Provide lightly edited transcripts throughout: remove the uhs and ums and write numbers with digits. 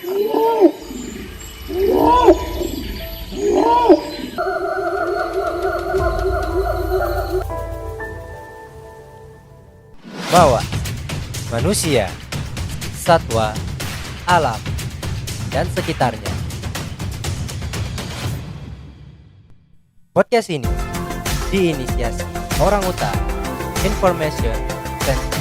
Bahwa manusia, satwa, alam, dan sekitarnya. Podcast ini diinisiasi Orangutan Information Center.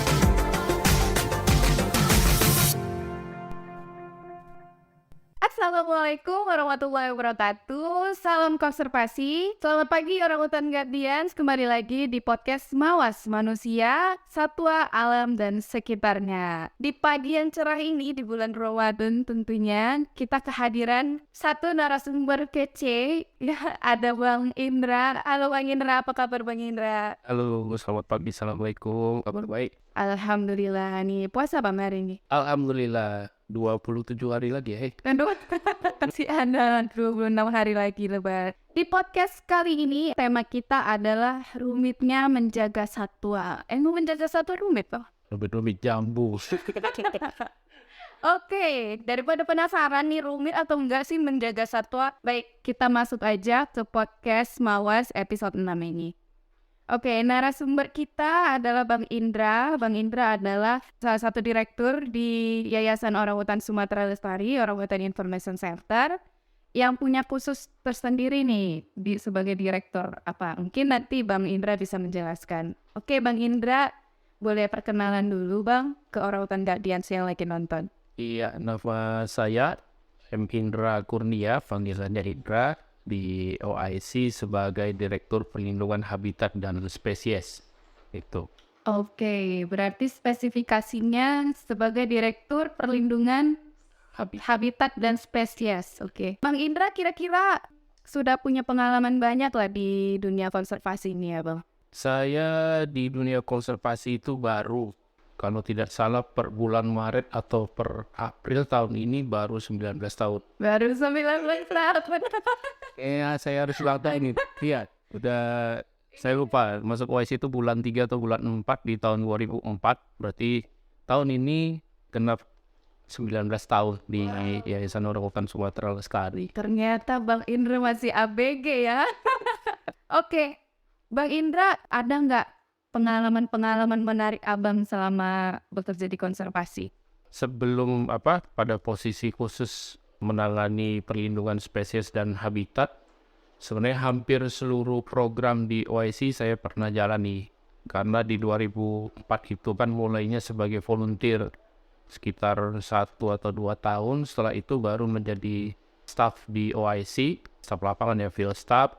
Assalamualaikum warahmatullahi wabarakatuh. Salam konservasi. Selamat pagi Orangutan Guardians. Kembali lagi di podcast Mawas Manusia, Satwa, Alam, dan Sekitarnya. Di pagi yang cerah ini, di bulan Ramadan tentunya, kita kehadiran satu narasumber kece. Ya, ada Bang Indra. Halo Bang Indra, apa kabar Bang Indra? Halo, selamat pagi, assalamualaikum, kabar baik. Alhamdulillah nih, puasa Bang hari ini? Alhamdulillah, 27 hari lagi ya. Aduh, si Anda 26 hari lagi lebar. Di podcast kali ini, tema kita adalah rumitnya menjaga satwa. Menjaga satwa rumit, Pak? Rumit jambu. Oke, daripada penasaran nih rumit atau enggak sih menjaga satwa, baik kita masuk aja ke podcast Mawas episode 6 ini. Oke, narasumber kita adalah Bang Indra. Bang Indra adalah salah satu direktur di Yayasan Orangutan Sumatera Lestari, Orangutan Information Center, yang punya khusus tersendiri nih sebagai direktur. Apa? Mungkin nanti Bang Indra bisa menjelaskan. Oke, Bang Indra, boleh perkenalan dulu Bang ke Orangutan Guardians yang lagi nonton. Iya, nama saya M. Indra Kurnia, panggilannya Indra, di OIC sebagai Direktur Perlindungan Habitat dan Spesies. Itu. Oke, berarti spesifikasinya sebagai Direktur Perlindungan Habitat dan Spesies. Oke. Bang Indra kira-kira sudah punya pengalaman banyak lah di dunia konservasi ini ya Bang? Saya di dunia konservasi itu baru, kalau tidak salah per bulan Maret atau per April tahun ini baru 19 tahun. Baru 19 tahun. Saya harus ulang tahun ini. Iya, udah saya lupa masuk OIC itu bulan 3 atau bulan 4 di tahun 2004. Berarti tahun ini genap 19 tahun di Yayasan Orangutan Sumatera Lestari. Ternyata Bang Indra masih ABG ya. Oke, Bang Indra ada nggak pengalaman-pengalaman menarik Abang selama bekerja di konservasi? Sebelum pada posisi khusus menangani perlindungan spesies dan habitat, sebenarnya hampir seluruh program di OIC saya pernah jalani. Karena di 2004 itu kan mulainya sebagai volunteer sekitar 1 atau 2 tahun. Setelah itu baru menjadi staff di OIC, staff lapangan ya, field staff.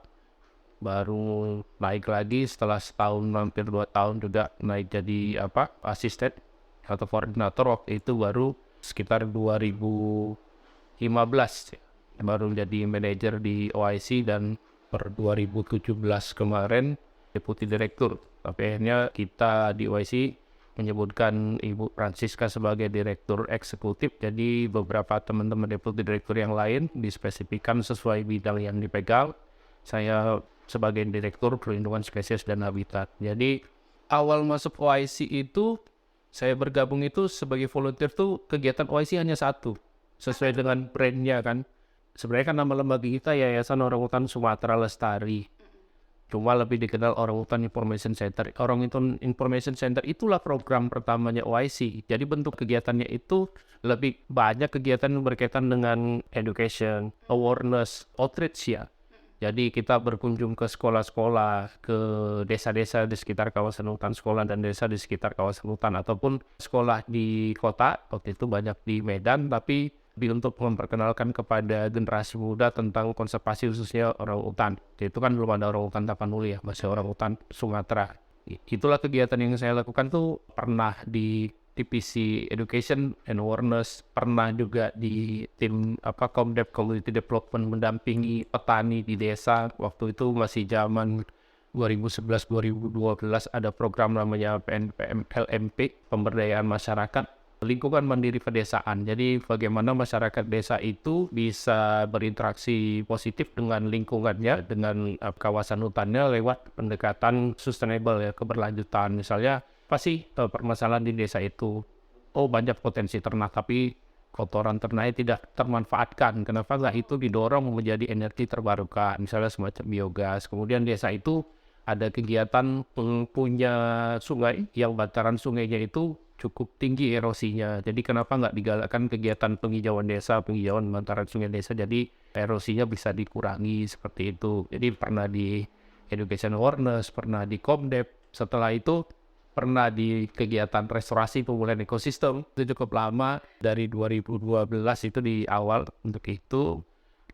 Baru naik lagi setelah setahun, hampir 2 tahun juga naik jadi asisten atau koordinator. Waktu itu baru sekitar 2015 baru jadi manajer di OIC, dan per 2017 kemarin deputi direktur. Tapi akhirnya kita di OIC menyebutkan Ibu Francisca sebagai direktur eksekutif, jadi beberapa teman-teman deputi direktur yang lain dispesifikkan sesuai bidang yang dipegang. Saya sebagai direktur perlindungan spesies dan habitat. Jadi awal masuk OIC itu saya bergabung itu sebagai volunteer tuh, kegiatan OIC hanya satu, sesuai dengan brandnya kan. Sebenarnya kan nama lembaga kita Yayasan Orangutan Sumatera Lestari, cuma lebih dikenal Orangutan Information Center. Orangutan Information Center itulah program pertamanya OIC. Jadi bentuk kegiatannya itu lebih banyak kegiatan yang berkaitan dengan education, awareness, outreach ya. Jadi kita berkunjung ke sekolah-sekolah, ke desa-desa di sekitar kawasan hutan, sekolah dan desa di sekitar kawasan hutan, ataupun sekolah di kota. Waktu itu banyak di Medan, tapi untuk memperkenalkan kepada generasi muda tentang konservasi khususnya orangutan. Itu kan belum ada orangutan Tapanuli ya, masih orangutan Sumatera. Itulah kegiatan yang saya lakukan tuh, pernah di TPC Education and Awareness, pernah juga di tim Comdev Community Development mendampingi petani di desa. Waktu itu masih zaman 2011-2012 ada program namanya PNPM LMP, Pemberdayaan Masyarakat Lingkungan Mandiri Pedesaan. Jadi bagaimana masyarakat desa itu bisa berinteraksi positif dengan lingkungannya, dengan kawasan hutannya lewat pendekatan sustainable ya, keberlanjutan. Misalnya apa sih permasalahan di desa itu? Oh, banyak potensi ternak, tapi kotoran ternaknya tidak termanfaatkan. Kenapa nggak itu didorong menjadi energi terbarukan, misalnya semacam biogas. Kemudian desa itu ada kegiatan punya sungai yang bantaran sungainya itu cukup tinggi erosinya. Jadi kenapa nggak digalakkan kegiatan penghijauan desa, penghijauan bantaran sungai desa, jadi erosinya bisa dikurangi seperti itu. Jadi pernah di Education Awareness, pernah di Komdep. Setelah itu pernah di kegiatan restorasi pemulihan ekosistem. Itu cukup lama, dari 2012 itu di awal untuk itu.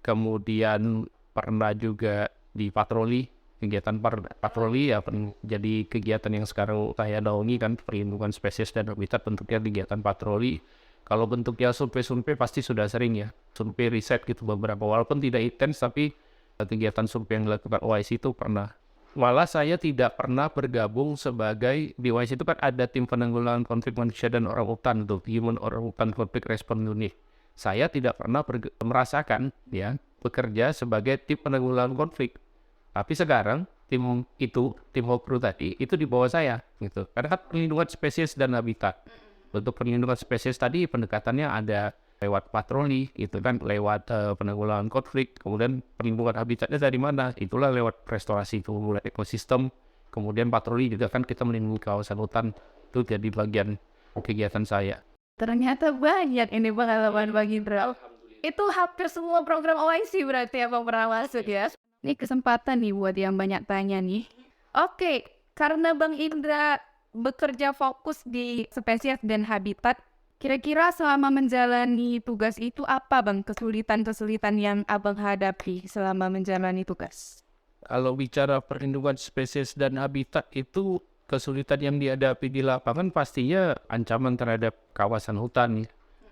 Kemudian pernah juga di patroli, kegiatan patroli ya, jadi kegiatan yang sekarang saya naungi kan, perlindungan spesies dan habitat, bentuknya kegiatan patroli. Kalau bentuknya survei-survei pasti sudah sering ya, survei riset gitu beberapa, walaupun tidak intens, tapi kegiatan survei yang dilakukan OIC itu pernah. Malah saya tidak pernah bergabung sebagai, di OIC itu kan ada tim penanggulangan konflik manusia dan orang hutan tuh, Human Orang Hutan Conflict Response Unit. Saya tidak pernah merasakan ya bekerja sebagai tim penanggulangan konflik. Tapi sekarang tim itu, tim Hopru tadi itu di bawah saya gitu. Karena kan perlindungan spesies dan habitat. Untuk perlindungan spesies tadi pendekatannya ada lewat patroli gitu kan, lewat penanggulangan konflik. Kemudian perlindungan habitatnya dari mana? Itulah lewat restorasi pemulihan ekosistem. Kemudian patroli juga kan, kita melindungi kawasan hutan. Itu jadi bagian kegiatan saya. Ternyata banyak ini pengalaman Bang Indra. Itu hampir semua program OIC berarti Abang pernah masuk ya. Ini kesempatan nih buat yang banyak tanya nih. Oke, karena Bang Indra bekerja fokus di spesies dan habitat, kira-kira selama menjalani tugas itu apa Bang kesulitan-kesulitan yang Abang hadapi selama menjalani tugas? Kalau bicara perlindungan spesies dan habitat itu, kesulitan yang dihadapi di lapangan pastinya ancaman terhadap kawasan hutan,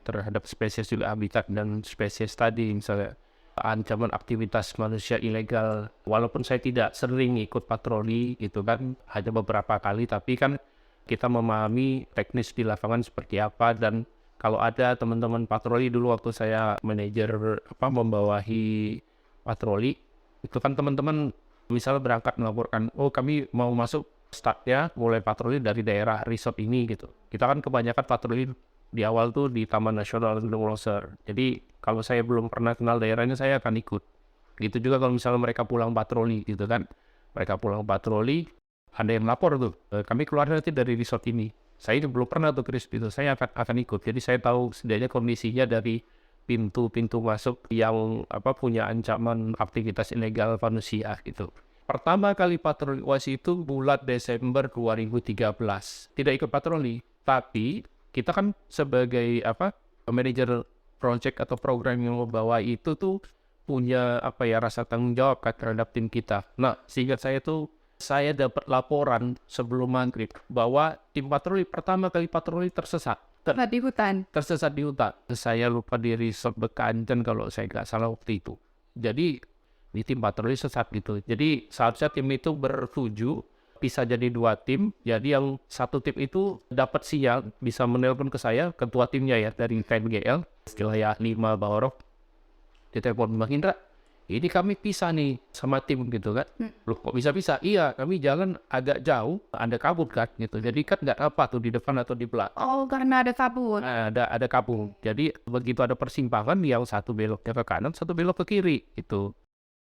terhadap spesies juga, habitat dan spesies tadi, misalnya ancaman aktivitas manusia ilegal. Walaupun saya tidak sering ikut patroli gitu kan, hanya beberapa kali, tapi kan kita memahami teknis di lapangan seperti apa. Dan kalau ada teman-teman patroli, dulu waktu saya manajer membawahi patroli, itu kan teman-teman misalnya berangkat melaporkan, oh kami mau masuk, startnya mulai patroli dari daerah resort ini gitu. Kita kan kebanyakan patroli di awal tuh di Taman Nasional Gunung Loser. Jadi kalau saya belum pernah kenal daerahnya, saya akan ikut. Gitu juga kalau misalnya mereka pulang patroli gitu kan. Mereka pulang patroli, ada yang lapor tuh, kami keluar nanti dari resort ini. Saya belum pernah tuh Chris gitu, saya akan ikut. Jadi saya tahu setidaknya kondisinya dari pintu-pintu masuk yang punya ancaman aktivitas ilegal manusia gitu. Pertama kali patroli OIC itu bulan Desember 2013. Tidak ikut patroli, tapi kita kan sebagai manajer project atau program yang membawa itu tuh punya rasa tanggung jawab terhadap tim kita. Nah, sehingga saya dapat laporan sebelum maghrib bahwa tim patroli pertama kali patroli tersesat. Di hutan. Tersesat di hutan. Saya lupa di resort Bekantan kalau saya nggak salah waktu itu. Jadi di tim patroli sesat gitu. Jadi seharusnya tim itu bertujuh, bisa jadi 2 tim. Jadi yang satu tim itu dapat sinyal, bisa menelpon ke saya, ketua timnya ya dari KNGL, istilahnya 5 Baorok. Ditelepon, Bang Indra, ini kami pisah nih sama tim gitu kan. Loh kok bisa pisah? Iya, kami jalan agak jauh, ada kabut kan gitu. Jadi kan nggak apa tuh di depan atau di belakang. Oh, karena ada kabut. Nah, ada kabut. Jadi begitu ada persimpangan, yang satu beloknya ke kanan, satu belok ke kiri gitu.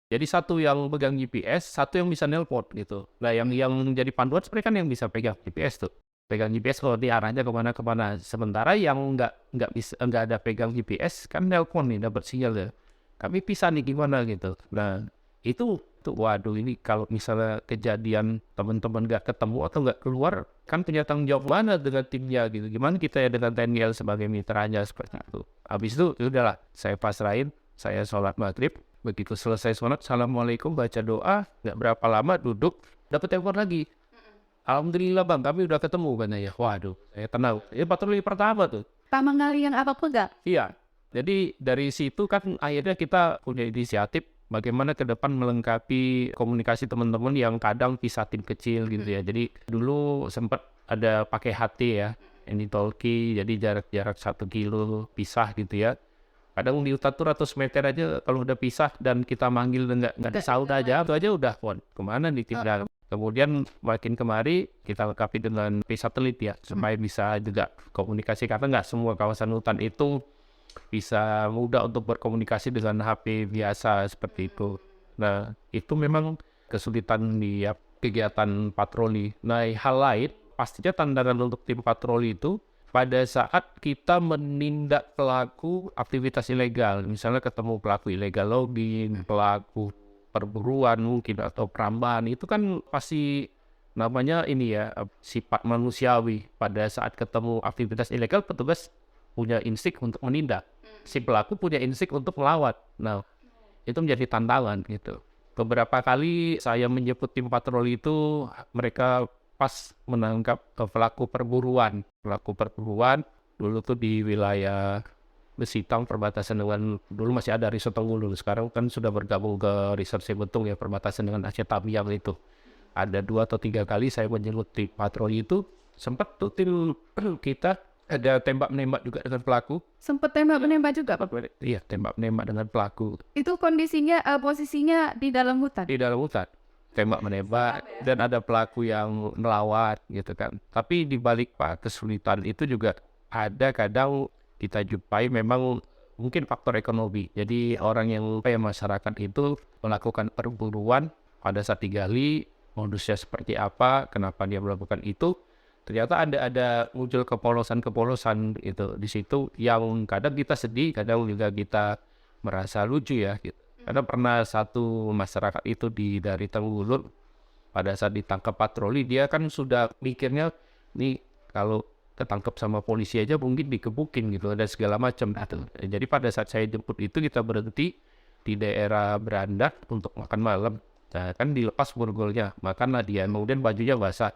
Jadi satu yang pegang GPS, satu yang bisa nelpon gitu. Nah yang jadi panduan sebenarnya kan yang bisa pegang GPS tuh. Pegang GPS kalau di arahnya kemana-kemana. Sementara yang nggak ada pegang GPS kan nelpon nih, dapat sinyal ya. Kami pisah nih gimana gitu. Nah itu waduh, ini kalau misalnya kejadian teman-teman nggak ketemu atau nggak keluar, kan punya tanggung jawab mana dengan timnya gitu. Gimana kita ya dengan TNGL sebagai mitranya seperti itu. Habis itu udahlah, saya pasrahin, saya sholat maghrib. Begitu selesai sholat, assalamualaikum, baca doa, nggak berapa lama duduk, dapat telepon lagi. Alhamdulillah Bang, kami udah ketemu kan ya. Waduh, saya tenang. Ini patroli pertama tuh. Pertama kali yang apapun enggak? Iya. Jadi dari situ kan akhirnya kita punya inisiatif bagaimana ke depan melengkapi komunikasi teman-teman yang kadang pisah tim kecil gitu ya. Jadi dulu sempat ada pakai HT ya, ini talkie, jadi jarak-jarak 1 kilo pisah gitu ya. Kadang di hutan tuh 100 meter aja kalau udah pisah dan kita manggil nggak ada saut aja, itu aja udah pon. Kemana nih tim dalam? Kemudian makin kemari kita lengkapi dengan satelit ya, supaya bisa juga komunikasi, karena nggak semua kawasan hutan itu bisa mudah untuk berkomunikasi dengan HP biasa seperti itu. Nah, itu memang kesulitan di kegiatan patroli. Nah, hal lain, pastinya tantangan untuk tim patroli itu pada saat kita menindak pelaku aktivitas ilegal. Misalnya ketemu pelaku illegal logging, pelaku perburuan mungkin atau perambahan, itu kan pasti namanya ini ya, sifat manusiawi. Pada saat ketemu aktivitas ilegal, petugas punya insting untuk menindak. Si pelaku punya insting untuk melawan. Nah, itu menjadi tantangan gitu. Beberapa kali saya menjemput tim patroli itu, mereka pas menangkap pelaku perburuan. Pelaku perburuan dulu tuh di wilayah Besitang, perbatasan dengan, dulu masih ada Resort Tenggulun, sekarang kan sudah bergabung ke Resort Sebetung ya, perbatasan dengan Aceh Tamiang itu. Ada 2 atau 3 kali saya menjemput tim patroli itu, sempat tuh tim kita ada tembak-menembak juga dengan pelaku. Sempet tembak-menembak juga, Pak? Iya, tembak-menembak dengan pelaku. Itu kondisinya, posisinya di dalam hutan? Di dalam hutan, tembak-menembak, dan ada pelaku yang melawat gitu kan. Tapi di balik kesulitan itu juga ada kadang kita jumpai memang mungkin faktor ekonomi. Jadi orang yang masyarakat itu melakukan perburuan pada saat digali, modusnya seperti apa, kenapa dia melakukan itu. Ternyata ada muncul kepolosan-kepolosan itu di situ yang kadang kita sedih, kadang juga kita merasa lucu ya gitu. Karena pernah satu masyarakat itu dari Tenggulun, pada saat ditangkap patroli, dia kan sudah mikirnya nih kalau ketangkep sama polisi aja mungkin dikebukin gitu, ada segala macam gitu. Jadi pada saat saya jemput itu, kita berhenti di daerah Berandak untuk makan malam. Nah, kan dilepas borgolnya, makanlah dia. Kemudian bajunya basah,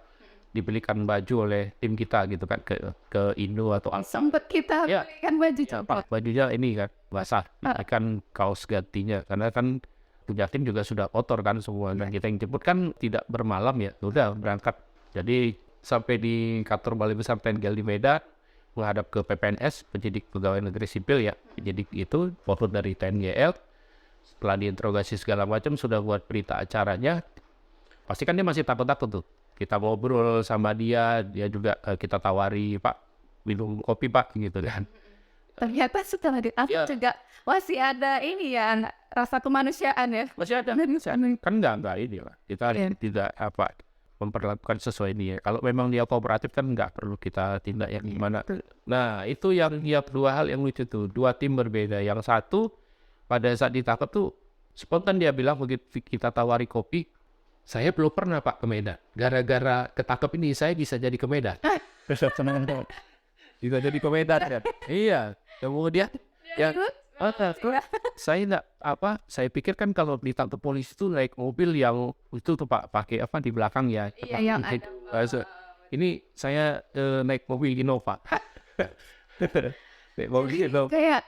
dibelikan baju oleh tim kita gitu kan ke Indo atau apa. Sempet kita Ya. belikan baju copot. Bajunya ini kan basah, dibelikan kaos gantinya karena kan punya tim juga sudah kotor kan semua. Dan kita yang jemput kan tidak bermalam ya, udah berangkat. Jadi sampai di kantor Balai Besar TNI di Medan, menghadap ke PPNS, penyidik pegawai negeri sipil ya, penyidik itu foto dari TNGL. Setelah diinterogasi segala macam, sudah buat berita acaranya. Pasti kan dia masih takut-takut tuh. Kita ngobrol sama dia juga kita tawari, Pak minum kopi Pak gitu kan. Ternyata setelah ditangkap juga masih ada ini ya, rasa kemanusiaan ya. Masih ada, kan enggak ini lah. Kita tidak memperlakukan sesuai ini ya. Kalau memang dia kooperatif kan nggak perlu kita tindak yang gimana. Nah, itu yang 2 hal yang lucu tuh. 2 tim berbeda. Yang satu pada saat ditangkap tuh spontan dia bilang, begitu kita tawari kopi, saya belum pernah Pak ke Medan. Gara-gara ketangkap ini saya bisa jadi ke Medan. Bisa jadi ke Medan ya. Iya. Kemudian ya saya enggak saya pikir kan kalau ditangkap polisi itu naik mobil yang itu tuh Pak, pakai di belakang ya. Iya, yang ada. Ini saya naik mobil Innova. Naik mobil Innova. Kayak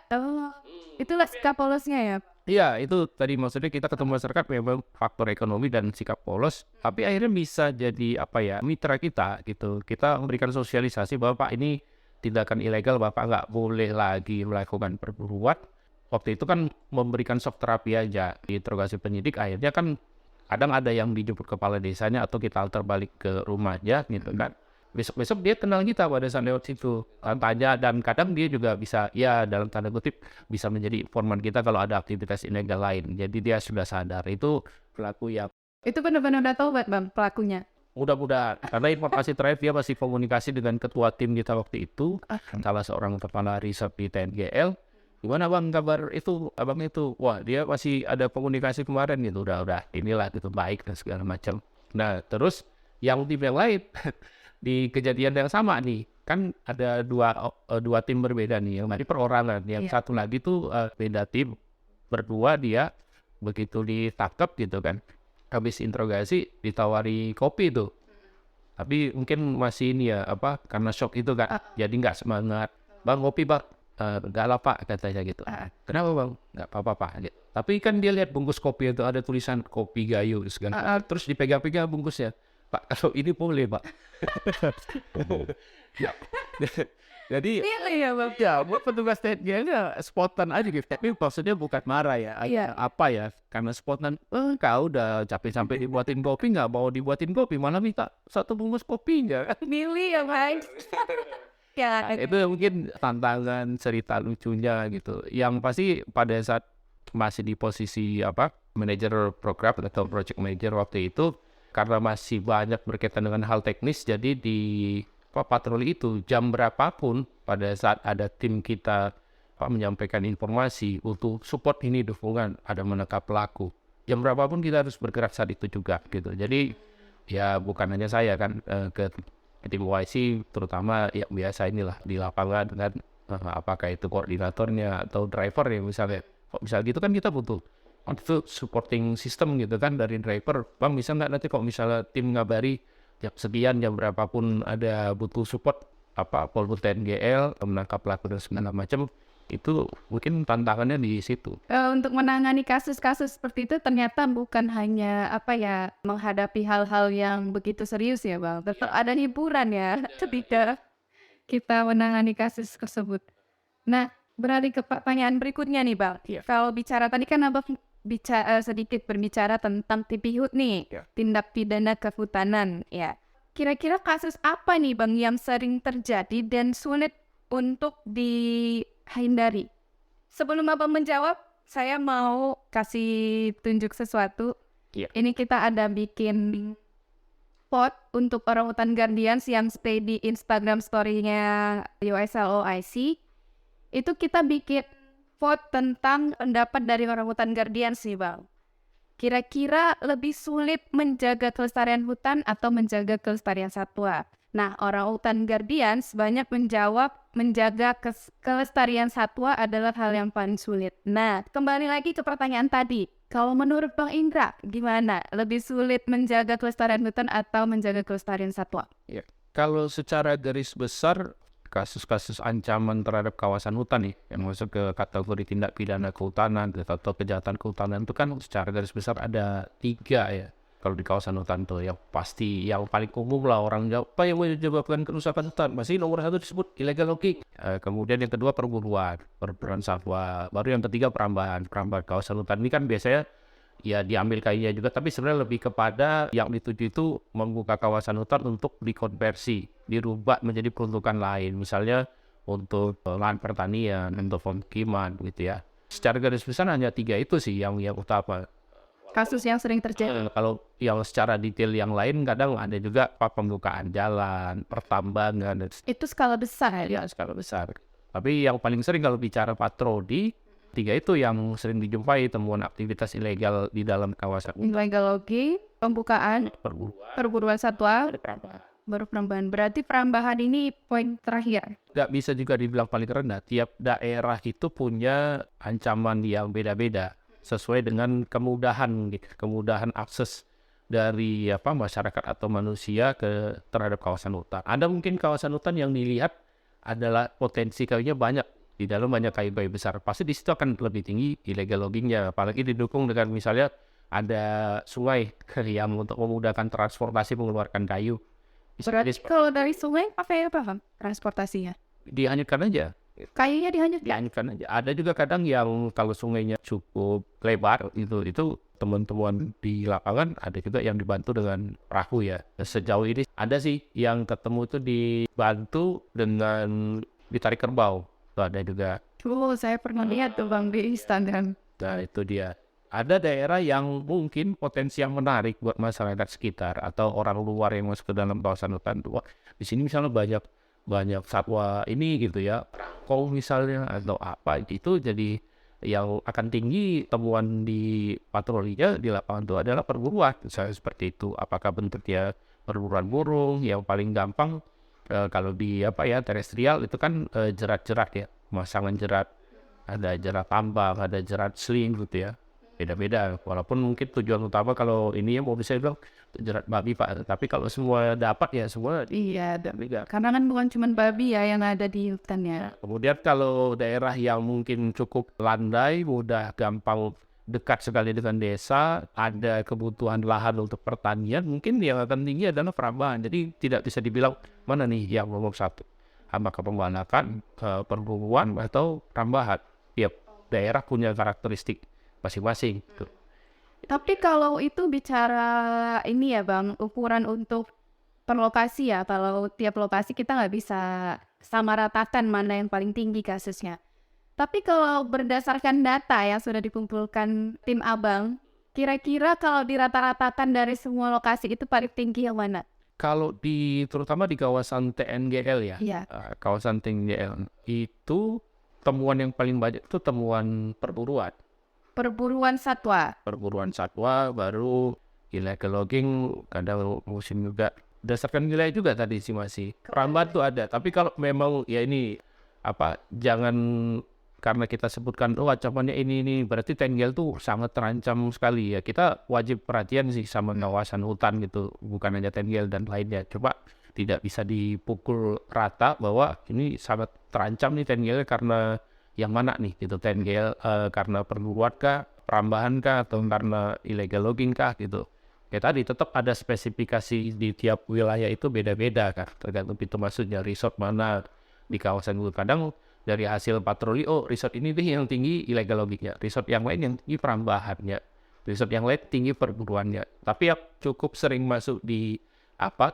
itulah sikap polosnya ya. Iya, itu tadi maksudnya kita ketemu masyarakat memang faktor ekonomi dan sikap polos, tapi akhirnya bisa jadi mitra kita gitu. Kita memberikan sosialisasi bahwa Pak ini tindakan ilegal, Bapak nggak boleh lagi melakukan perburuan. Waktu itu kan memberikan shock terapi aja, diinterogasi penyidik, akhirnya kan kadang ada yang dijemput kepala desanya atau kita alter balik ke rumahnya gitu kan. Besok-besok dia kenal kita pada saat lewat situ, tanya, dan kadang dia juga bisa, ya dalam tanda kutip, bisa menjadi informan kita kalau ada aktivitas ilegal lain. Jadi dia sudah sadar, itu pelaku yang Itu benar-benar udah tahu Bang pelakunya. mudah-mudahan, karena informasi terakhir dia masih komunikasi dengan ketua tim kita waktu itu, salah seorang kepala riset di TNGL. Gimana Bang kabar itu, abang itu? Wah, dia masih ada komunikasi kemarin gitu, udah inilah gitu, baik dan segala macam. Nah, terus yang tim yang lain di kejadian yang sama nih, kan ada dua tim berbeda nih, yang tadi perorangan, yang satu lagi tuh beda tim, berdua dia begitu ditangkap gitu kan, habis interogasi ditawari kopi tuh, tapi mungkin masih ini ya karena shock itu kan, jadi nggak semangat. Bang kopi Bang, nggak lah Pak katanya gitu. Kenapa Bang? Nggak apa-apa Pak. Gitu. Tapi kan dia lihat bungkus kopi itu ada tulisan kopi Gayo segala. Terus dipegang-pegang bungkusnya. Pak kalau ini boleh Pak. Ya. Jadi Iya Bang. ya buat petugas TNI-nya spontan aja gitu. Tapi maksudnya bukan marah ya. Iya. Karena spontan. Kau udah capek sampai dibuatin kopi, nggak mau dibuatin kopi, malah minta 1 bungkus kopinya. Milih ya Bang. Ya, Nah, itu mungkin tantangan cerita lucunya gitu. Yang pasti pada saat masih di posisi manajer program atau project manager waktu itu, karena masih banyak berkaitan dengan hal teknis, jadi di patroli itu jam berapapun pada saat ada tim kita menyampaikan informasi untuk support ini dukungan ada menangkap pelaku, jam berapapun kita harus bergerak saat itu juga gitu. Jadi ya bukan hanya saya kan, ke tim YC terutama yang biasa inilah di lapangan kan, apakah itu koordinatornya atau driver ya misalnya. Kok misal gitu kan kita butuh itu supporting system gitu kan dari driver. Bang bisa nggak nanti kok misalnya tim ngabari jam sekian jam berapapun ada butuh support Polhut TNGL menangkap pelaku dan segala macam, itu mungkin tantangannya di situ. Untuk menangani kasus-kasus seperti itu ternyata bukan hanya menghadapi hal-hal yang begitu serius ya Bang. Tetap ada hiburan ya ketika kita menangani kasus tersebut. Nah, beralih ke pertanyaan berikutnya nih Bang. Iya. Kalau bicara tadi kan Abang sedikit berbicara tentang TPHUT nih, Iya. tindak pidana kehutanan ya. Kira-kira kasus apa nih Bang yang sering terjadi dan sulit untuk dihindari? Sebelum Abang menjawab, saya mau kasih tunjuk sesuatu. Iya. Ini kita ada bikin vote untuk orangutan guardians yang stay di Instagram story-nya USLOIC. Itu kita bikin vote tentang pendapat dari orangutan guardians nih Bang. Kira-kira lebih sulit menjaga kelestarian hutan atau menjaga kelestarian satwa? Nah, orangutan guardians banyak menjawab menjaga kelestarian satwa adalah hal yang paling sulit. Nah, kembali lagi ke pertanyaan tadi. Kalau menurut Bang Indra, gimana? Lebih sulit menjaga kelestarian hutan atau menjaga kelestarian satwa? Ya. Kalau secara garis besar kasus-kasus ancaman terhadap kawasan hutan nih yang masuk ke kategori tindak pidana kehutanan atau kejahatan kehutanan itu kan secara garis besar ada 3 ya. Kalau di kawasan hutan tuh yang pasti yang paling umum lah orang jawab apa yang menyebabkan kerusakan hutan, masih nomor 1 disebut illegal logging. Kemudian yang kedua perburuan satwa, baru yang ketiga perambahan kawasan hutan. Ini kan biasanya ya diambil kayunya juga, tapi sebenarnya lebih kepada yang dituju itu membuka kawasan hutan untuk dikonversi, dirubah menjadi peruntukan lain, misalnya untuk lahan pertanian, untuk pemukiman gitu ya. Secara garis besar hanya 3 itu sih yang utama. Kasus yang sering terjadi. Kalau yang secara detail yang lain kadang ada juga pembukaan jalan, pertambangan, Itu skala besar ya? ya skala besar. Tapi yang paling sering kalau bicara patroli, 3 itu yang sering dijumpai temuan aktivitas ilegal di dalam kawasan Illegal logging, pembukaan, perburuan satwa, baru perambahan. Berarti perambahan ini poin terakhir. Nggak bisa juga dibilang paling rendah. Tiap daerah itu punya ancaman yang beda-beda sesuai dengan kemudahan akses dari masyarakat atau manusia terhadap kawasan hutan. Ada mungkin kawasan hutan yang dilihat adalah potensi kayunya banyak, di dalam banyak kayu-kayu besar. Pasti di situ akan lebih tinggi illegal loggingnya, apalagi didukung dengan misalnya ada sungai yang untuk memudahkan transportasi mengeluarkan kayu. Berarti kalau dari sungai pakai apa Bang transportasinya? Dihanyutkan aja. Kayunya dihanyutkan? Dihanyutkan aja. Ada juga kadang yang kalau sungainya cukup lebar itu teman-teman di lapangan ada juga yang dibantu dengan perahu ya. Sejauh ini ada sih yang ketemu itu dibantu dengan ditarik kerbau. Tuh ada juga. Saya pernah lihat tuh Bang di Instagram. Nah itu dia. Ada daerah yang mungkin potensi yang menarik buat masyarakat sekitar atau orang luar yang masuk ke dalam kawasan hutan. Wah, di sini misalnya banyak satwa ini gitu ya, kong misalnya atau apa, itu jadi yang akan tinggi temuan di patrolinya di lapangan itu adalah perburuan, misalnya seperti itu. Apakah bentuknya perburuan burung yang paling gampang kalau di terestrial itu kan jerat-jerat ya, pemasangan jerat, ada jerat tambang, ada jerat sling gitu ya, beda-beda. Walaupun mungkin tujuan utama kalau ini ya mau bisa bilang jerat babi Pak, tapi kalau semua dapat ya semua. Iya, Beda. karena kan bukan cuma babi ya yang ada di hutan ya. Kemudian kalau daerah yang mungkin cukup landai, mudah gampang dekat sekali dengan desa, ada kebutuhan lahan untuk pertanian, mungkin yang akan tinggi adalah perambahan. Jadi tidak bisa dibilang mana nih yang nomor 1, apakah pembanakan, perburuan atau perambahan. Tiap daerah punya karakteristik masing-masing. Tapi kalau itu bicara ini ya Bang, ukuran untuk per lokasi ya, kalau tiap lokasi kita nggak bisa sama ratakan mana yang paling tinggi kasusnya. Tapi kalau berdasarkan data yang sudah dikumpulkan tim Abang, kira-kira kalau dirata-ratakan dari semua lokasi itu paling tinggi yang mana? Kalau terutama di kawasan TNGL ya, Iya. kawasan TNGL itu temuan yang paling banyak itu temuan perburuan. Perburuan satwa. Perburuan satwa, baru illegal logging, kadang musim juga. Berdasarkan nilai juga tadi sih masih. Perambahan tuh ada, tapi kalau memang ya ini jangan karena kita sebutkan ancamannya ini berarti TNGL tuh sangat terancam sekali ya. Kita wajib perhatian sih sama kawasan hutan gitu, bukan hanya TNGL dan lainnya. Coba tidak bisa dipukul rata bahwa ini sangat terancam nih TNGL karena yang mana nih gitu, TNGL karena perburuan kah, perambahan kah, atau karena illegal logging kah gitu. Ya tadi tetap ada spesifikasi di tiap wilayah itu beda-beda kan, tergantung pintu masuknya, resort mana di kawasan itu. Kadang dari hasil patroli, resort ini nih yang tinggi illegal loggingnya, resort yang lain yang tinggi perambahannya, resort yang lain tinggi perburuannya. Tapi yang cukup sering masuk di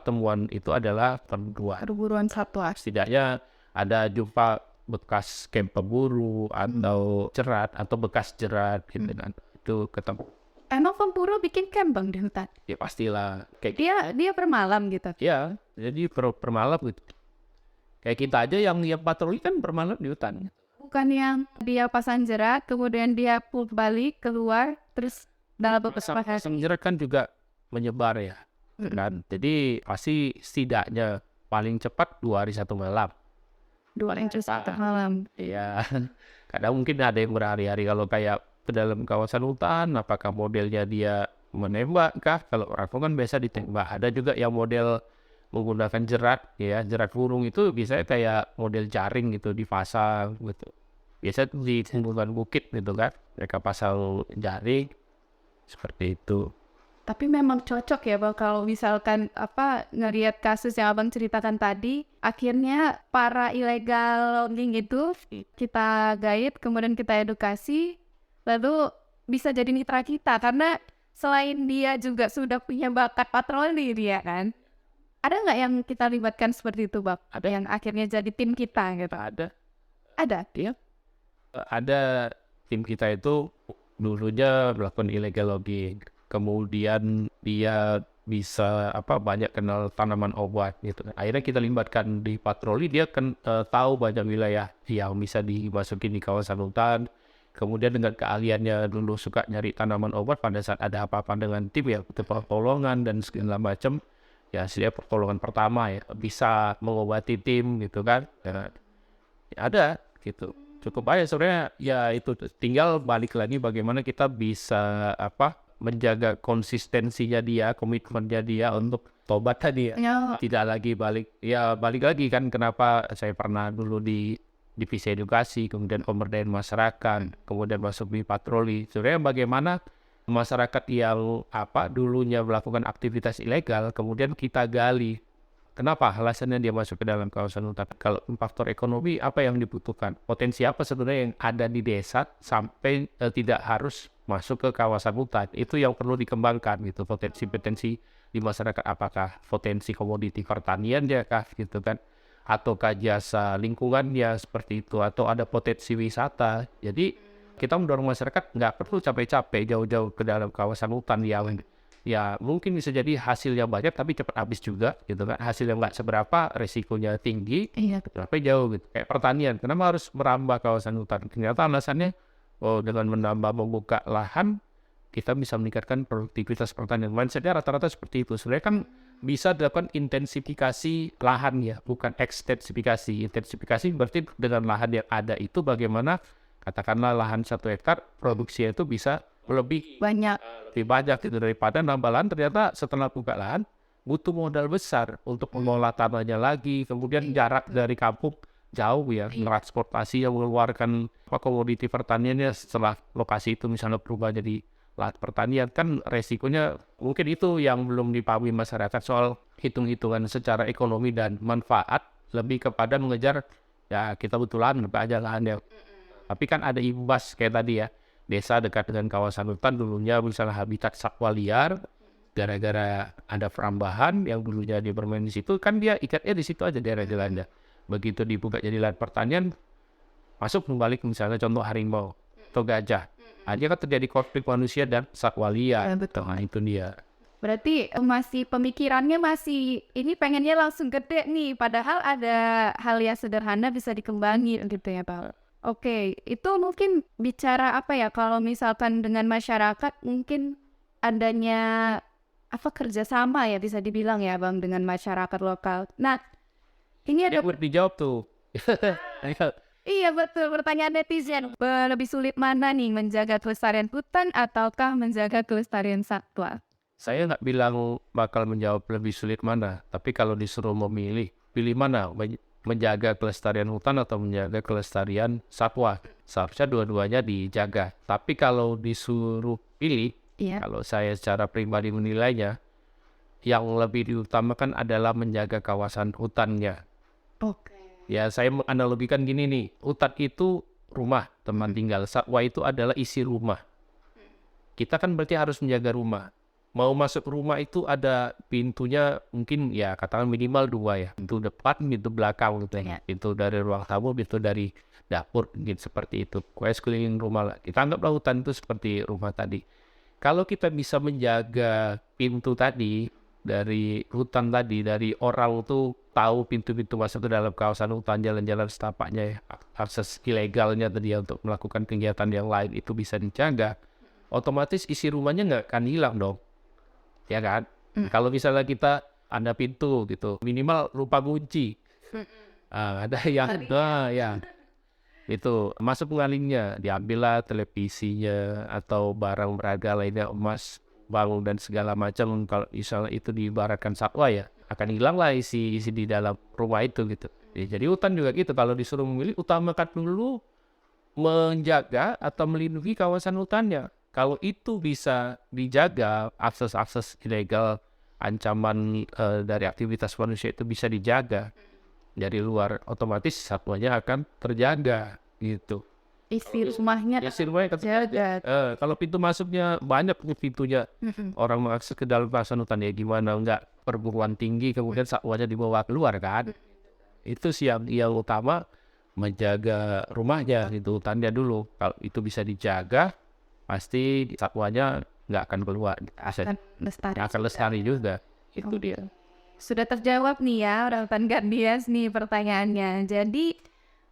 temuan itu adalah perburuan. Perburuan satwa. Setidaknya ada jumpa bekas camp pemburu atau jerat atau bekas jerat gitu kan. Itu ketemu. Emang pemburu bikin camp Bang di hutan? Ya pastilah kayak Dia bermalam gitu. ya, jadi permalam gitu. Kayak kita aja yang patroli kan bermalam di hutan. Bukan yang dia pasang jerat, kemudian dia pull balik keluar, terus dalam beberapa hari. Pasang jerat kan juga menyebar ya. Kan? Jadi pasti setidaknya paling cepat 2 hari 1 malam. 2 hari 1 malam. Iya. Kadang mungkin ada yang berhari-hari kalau kayak ke dalam kawasan hutan, apakah modelnya dia menembak kah? Kalau rifle kan biasa ditembak. Ada juga yang model menggunakan jerat, ya jerat burung itu biasanya kayak model jaring gitu dipasang gitu. Biasa di tumbuhan bukit gitu kan, mereka pasang jaring seperti itu. Tapi memang cocok ya Bang kalau misalkan ngelihat kasus yang Abang ceritakan tadi, akhirnya para illegal logging itu kita guide, kemudian kita edukasi, lalu bisa jadi mitra kita karena selain dia juga sudah punya bakat patroli dia kan. Ada nggak yang kita libatkan seperti itu Bang? Ada yang akhirnya jadi tim kita gitu? Ada. Iya. Ada tim kita itu dulunya melakukan illegal logging. Kemudian dia bisa banyak kenal tanaman obat gitu. Akhirnya kita libatkan di patroli, dia kan tahu banyak wilayah yang bisa dimasukin di kawasan hutan. Kemudian dengan keahliannya dulu suka nyari tanaman obat, pada saat ada apa-apa dengan tim ya pertolongan dan segala macam. Ya dia pertolongan pertama ya, bisa mengobati tim gitu kan. Ya ada gitu. Cukup banyak sebenarnya, ya itu tinggal balik lagi bagaimana kita bisa menjaga konsistensinya dia, komitmennya dia untuk tobat tadi ya. Tidak lagi balik lagi kan kenapa saya pernah dulu di divisi edukasi, kemudian pemberdayaan masyarakat, kemudian masuk di patroli. Sebenarnya bagaimana masyarakat yang dulunya melakukan aktivitas ilegal, kemudian kita gali. Kenapa alasannya dia masuk ke dalam kawasan hutan? Kalau faktor ekonomi, apa yang dibutuhkan? Potensi apa sebenarnya yang ada di desa sampai tidak harus masuk ke kawasan hutan? Itu yang perlu dikembangkan gitu. Potensi-potensi di masyarakat, apakah potensi komoditi pertanian ya kah gitu kan? Ataukah jasa lingkungannya seperti itu? Atau ada potensi wisata? Jadi kita mendorong masyarakat nggak perlu capek-capek jauh-jauh ke dalam kawasan hutan yang ya mungkin bisa jadi hasilnya banyak tapi cepat habis juga gitu kan, hasilnya nggak seberapa, resikonya tinggi, tapi jauh gitu. Kayak pertanian, kenapa harus merambah kawasan hutan? Ternyata alasannya dengan menambah membuka lahan kita bisa meningkatkan produktivitas pertanian. Mindsetnya rata-rata seperti itu. Sebenarnya kan bisa dilakukan intensifikasi lahan ya, bukan ekstensifikasi. Intensifikasi berarti dengan lahan yang ada itu bagaimana katakanlah lahan 1 hektar produksinya itu bisa lebih Banyak. gitu daripada nambah lahan. Ternyata setelah buka lahan butuh modal besar untuk mengolah tanahnya lagi, kemudian jarak dari kampung jauh ya, transportasi yang mengeluarkan komoditi pertaniannya setelah lokasi itu misalnya berubah jadi lahan pertanian, kan resikonya mungkin itu yang belum dipahami masyarakat soal hitung-hitungan secara ekonomi dan manfaat, lebih kepada mengejar ya kita butuh lahan berapa aja lahannya. Tapi kan ada imbas kayak tadi ya, desa dekat dengan kawasan hutan dulunya misalnya habitat satwa liar, gara-gara ada perambahan yang dulunya dia bermain di situ, kan dia ikatnya di situ aja daerah jalannya. begitu dibuka jadi lahan pertanian, masuk kembali ke misalnya contoh harimau atau gajah. Nah, dia kan terjadi konflik manusia dan satwa liar. Betul. Nah, itu dia. Berarti masih pemikirannya masih ini pengennya langsung gede nih, padahal ada hal yang sederhana bisa dikembangin gitu ya Bang. Oke, itu mungkin bicara apa ya, kalau misalkan dengan masyarakat mungkin adanya apa kerjasama ya bisa dibilang ya Bang dengan masyarakat lokal. Nah, ini ada Dia dijawab tuh. iya betul, pertanyaan netizen. Lebih sulit mana nih, menjaga kelestarian hutan ataukah menjaga kelestarian satwa? Saya nggak bilang bakal menjawab lebih sulit mana, tapi kalau disuruh memilih, pilih mana? Menjaga kelestarian hutan atau menjaga kelestarian satwa? Seharusnya dua-duanya dijaga. Tapi kalau disuruh pilih, Iya. kalau saya secara pribadi menilainya, yang lebih diutamakan adalah menjaga kawasan hutannya. Oke. Ya, saya menganalogikan gini nih, hutan itu rumah, teman tinggal. Satwa itu adalah isi rumah. Kita kan berarti harus menjaga rumah. Mau masuk rumah itu ada pintunya mungkin ya katakan minimal 2 ya. Pintu depan, pintu belakang gitu ya. Pintu dari ruang tamu, pintu dari dapur gitu seperti itu. Pokoknya sekeliling rumah lah. Kita anggaplah hutan itu seperti rumah tadi. Kalau kita bisa menjaga pintu tadi, dari hutan tadi, dari orang tuh tahu pintu-pintu masuk ke dalam kawasan hutan, jalan-jalan setapaknya ya, akses ilegalnya tadi ya, untuk melakukan kegiatan yang lain itu bisa dijaga, otomatis isi rumahnya nggak akan hilang dong, ya kan? Kalau misalnya kita ada pintu gitu, minimal lupa kunci, ada yang, ya itu masuk pengalingnya, diambillah televisinya atau barang berharga lainnya, emas, bangun dan segala macam. Kalau misalnya itu diibaratkan satwa ya, akan hilanglah isi di dalam rumah itu gitu. Ya, jadi hutan juga gitu, kalau disuruh memilih, utamakan dulu menjaga atau melindungi kawasan hutannya. Kalau itu bisa dijaga, akses-akses ilegal, ancaman dari aktivitas manusia itu bisa dijaga dari luar, otomatis satwanya akan terjaga gitu. Isi rumahnya Ya rumahnya akan terjaga. Kalau pintu masuknya banyak pintunya, orang mengakses ke dalam kawasan hutan ya gimana, enggak perburuan tinggi kemudian sakwanya dibawa keluar kan. Itu sih yang utama, menjaga rumahnya itu, hutannya dulu. Kalau itu bisa dijaga, pasti satwanya nggak akan keluar, akan lestari juga. Itu dia. Sudah terjawab nih ya Orangutan Gandias nih pertanyaannya. Jadi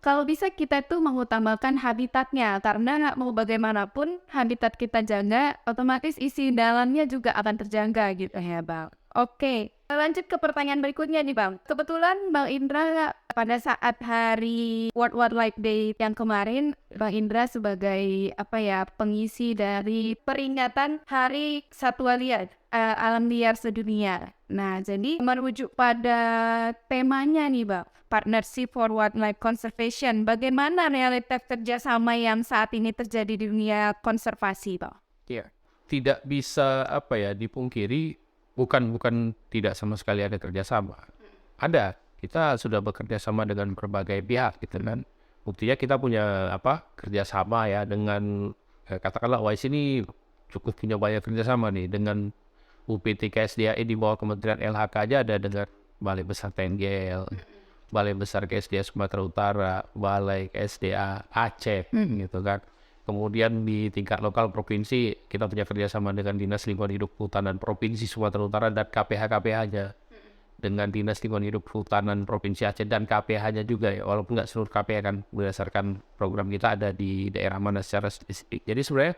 kalau bisa kita tuh mengutamakan habitatnya, karena mau bagaimanapun habitat kita jaga, otomatis isi dalamnya juga akan terjaga gitu ya Bang. Oke, lanjut ke pertanyaan berikutnya nih Bang. Kebetulan Bang Indra pada saat hari World Wildlife Day yang kemarin, Bang Indra sebagai pengisi dari peringatan Hari Satwa Liar, Alam Liar Sedunia. Nah, jadi merujuk pada temanya nih Bang, Partnership for Wildlife Conservation. Bagaimana realitas kerjasama yang saat ini terjadi di dunia konservasi Bang? Iya, tidak bisa dipungkiri, bukan tidak sama sekali ada kerjasama. Ada, kita sudah bekerja sama dengan berbagai pihak gitu kan. Buktinya kita punya kerjasama ya dengan katakanlah OIC ini cukup punya banyak kerjasama nih dengan UPT KSDAI di bawah Kementerian LHK aja, ada dengan Balai Besar TNGL, Balai Besar KSDA Sumatera Utara, Balai KSDA Aceh gitu kan. Kemudian di tingkat lokal provinsi kita punya kerjasama dengan Dinas Lingkungan Hidup Kehutanan Provinsi Sumatera Utara dan KPH-KPH-nya, dengan Dinas Lingkungan Hidup Kehutanan Provinsi Aceh dan KPH-nya juga ya, walaupun nggak seluruh KPH kan, berdasarkan program kita ada di daerah mana secara spesifik. Jadi sebenarnya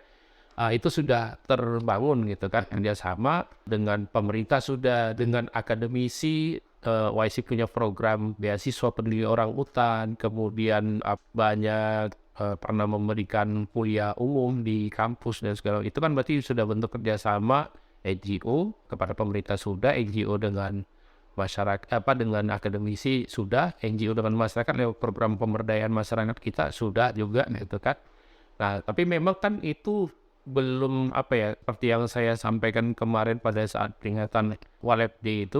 itu sudah terbangun gitu kan, kerjasama dengan pemerintah, sudah dengan akademisi. YC punya program beasiswa peneliti orang hutan, kemudian banyak pernah memberikan kuliah umum di kampus dan segala itu kan, berarti sudah bentuk kerjasama NGO kepada pemerintah, sudah NGO dengan masyarakat, dengan akademisi sudah, NGO dengan masyarakat lewat program pemberdayaan masyarakat kita sudah juga gitu kan. Nah, tapi memang kan itu belum seperti yang saya sampaikan kemarin pada saat peringatan Wildlife Day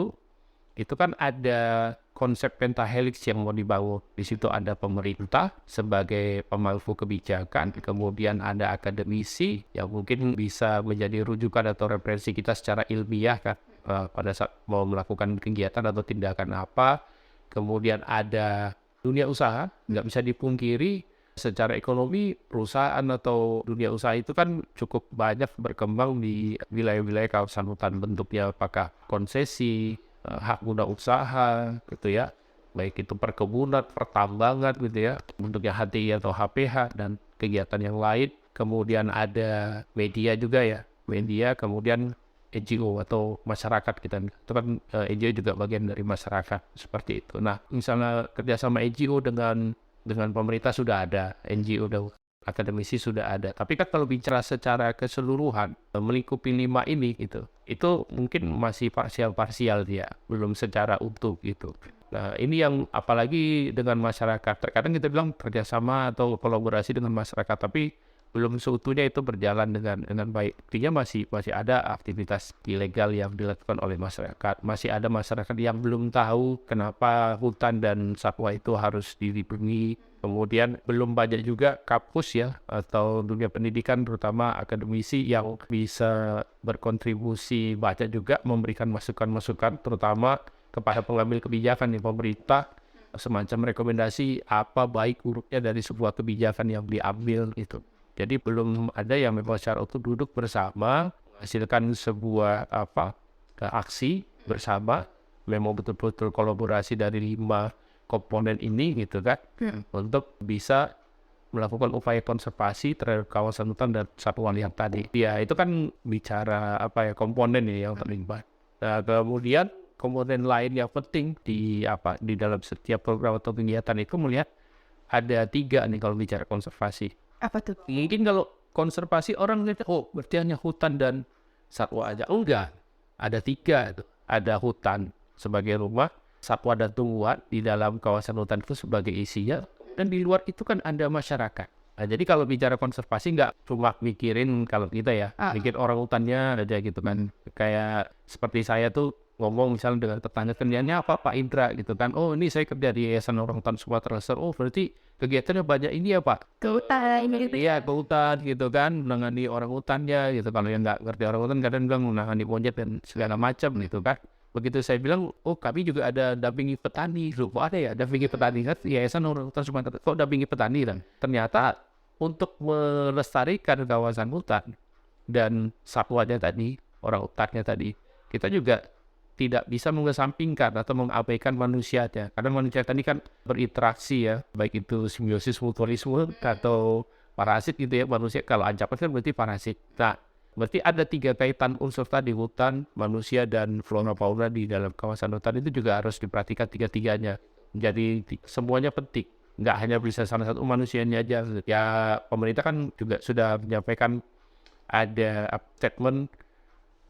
itu kan ada konsep pentahelix yang mau dibangun. Di situ ada pemerintah sebagai pemangku kebijakan, kemudian ada akademisi yang mungkin bisa menjadi rujukan atau referensi kita secara ilmiah kan pada saat mau melakukan kegiatan atau tindakan apa. Kemudian ada dunia usaha, nggak bisa dipungkiri secara ekonomi perusahaan atau dunia usaha itu kan cukup banyak berkembang di wilayah-wilayah kawasan hutan, bentuknya apakah konsesi, hak guna usaha gitu ya, baik itu perkebunan, pertambangan gitu ya, bentuknya HTI atau HPH dan kegiatan yang lain. Kemudian ada media juga ya, media, kemudian NGO atau masyarakat kita. Itu kan NGO juga bagian dari masyarakat seperti itu. Nah, misalnya kerjasama NGO dengan pemerintah sudah ada, NGO dan akademisi sudah ada. Tapi kan kalau bicara secara keseluruhan, melingkupi 5 ini gitu, itu mungkin masih parsial-parsial dia, belum secara utuh gitu. Nah, ini yang apalagi dengan masyarakat. Terkadang kita bilang kerjasama atau kolaborasi dengan masyarakat, tapi belum seutuhnya itu berjalan dengan baik. Artinya masih ada aktivitas ilegal yang dilakukan oleh masyarakat. Masih ada masyarakat yang belum tahu kenapa hutan dan satwa itu harus dilindungi. Kemudian belum banyak juga kampus ya atau dunia pendidikan terutama akademisi yang bisa berkontribusi banyak juga memberikan masukan-masukan terutama kepada pengambil kebijakan di pemerintah, semacam rekomendasi apa baik buruknya dari sebuah kebijakan yang diambil itu. Jadi belum ada yang memang secara utuh duduk bersama menghasilkan sebuah aksi bersama, memang betul-betul kolaborasi dari 5 komponen ini gitu kan, untuk bisa melakukan upaya konservasi terhadap kawasan hutan dan satwa liar tadi. Ya itu kan bicara komponen ya yang terlibat. Nah, kemudian komponen lain yang penting di dalam setiap program atau kegiatan itu melihat ada 3 nih kalau bicara konservasi. Apa tuh? Mungkin kalau konservasi orang lihat, oh berarti hanya hutan dan satwa aja. Enggak, ada 3 itu. Ada hutan sebagai rumah, satwa dan tumbuhan di dalam kawasan hutan itu sebagai isinya, dan di luar itu kan ada masyarakat. Nah, jadi kalau bicara konservasi nggak cuma mikirin kalau kita ya, mikir orang hutannya aja gitu kan. Kayak seperti saya tuh ngomong misalnya dengan tetangga, kerjanya apa Pak Indra gitu kan. Oh ini saya kerja di Yayasan Orang Hutan Sumatera Selatan. Oh berarti kegiatannya banyak ini ya Pak. Ke hutan gitu. Iya ke hutan gitu kan, menangani orang hutannya gitu. Kalau yang nggak ngerti orang hutan kadang bilang menangani monyet dan segala macam gitu kan. Begitu saya bilang, oh kami juga ada dampingi petani. Loh kok ada ya dampingi petani kan? Yayasan Orang Hutan Sumatera. Kok dampingi petani kan? Ternyata untuk melestarikan kawasan hutan dan satwanya tadi, orang hutannya tadi, kita juga tidak bisa mengesampingkan atau mengabaikan manusianya. Karena manusia tadi kan berinteraksi ya, baik itu simbiosis mutualisme atau parasit gitu ya. Manusia kalau ancaman kan berarti parasit. Nah, berarti ada 3 kaitan unsur tadi, hutan, manusia, dan flora fauna di dalam kawasan hutan itu juga harus diperhatikan 3-tiganya. Jadi semuanya penting. Nggak hanya bisa salah satu manusianya aja. Ya pemerintah kan juga sudah menyampaikan ada statement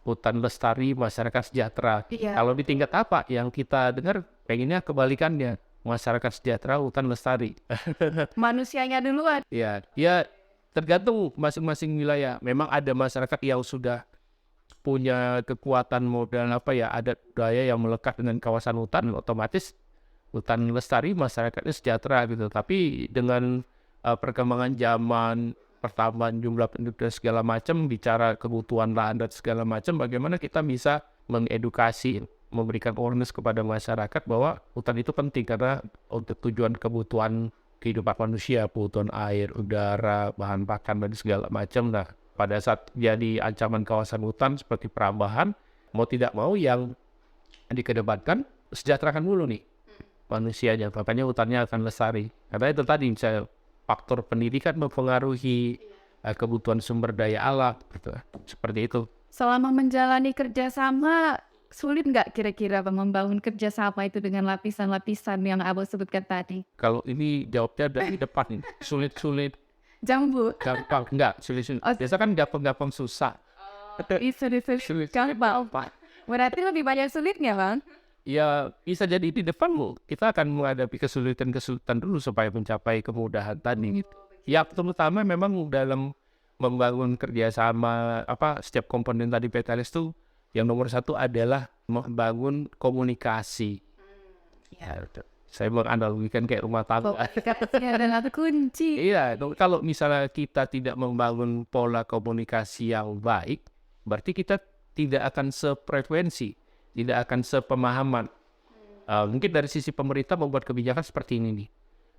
hutan lestari, masyarakat sejahtera. Iya. Kalau di tingkat apa yang kita dengar pengennya kebalikannya, masyarakat sejahtera, hutan lestari. Manusianya duluan. Ya tergantung masing-masing wilayah. Memang ada masyarakat yang sudah punya kekuatan modal adat budaya yang melekat dengan kawasan hutan, otomatis hutan lestari, masyarakatnya sejahtera gitu. Tapi dengan perkembangan zaman, pertambahan jumlah penduduk dan segala macam, bicara kebutuhan lahan dan segala macam, bagaimana kita bisa mengedukasi, memberikan awareness kepada masyarakat bahwa hutan itu penting karena untuk tujuan kebutuhan kehidupan manusia, kebutuhan air, udara, bahan pakan dan segala macam. Nah, pada saat jadi ancaman kawasan hutan seperti perambahan, mau tidak mau yang dikedepankan sejahterakan dulu nih manusianya, makanya hutannya akan lestari. Karena itu tadi misalnya faktor pendidikan mempengaruhi kebutuhan sumber daya alam gitu. Seperti itu. Selama menjalani kerjasama, sulit nggak kira-kira membangun kerjasama itu dengan lapisan-lapisan yang Abang sebutkan tadi? Kalau ini jawabnya dari depan ini. Sulit-sulit, Jambu. gampang. Enggak, sulit-sulit. Biasa kan gampang-gampang susah. Sulit. Gampang. Berarti lebih banyak sulitnya, Bang? Ya bisa jadi di depanmu kita akan menghadapi kesulitan dulu supaya mencapai kemudahan tadi gitu. Ya terutama memang dalam membangun kerjasama setiap komponen tadi PTLS itu yang nomor 1 adalah membangun komunikasi. Ya, saya menganalogikan kayak rumah tangga. Komunikasinya adalah kunci. Iya, kalau misalnya kita tidak membangun pola komunikasi yang baik, berarti kita tidak akan sefrekuensi, tidak akan sepemahaman. Mungkin dari sisi pemerintah membuat kebijakan seperti ini nih.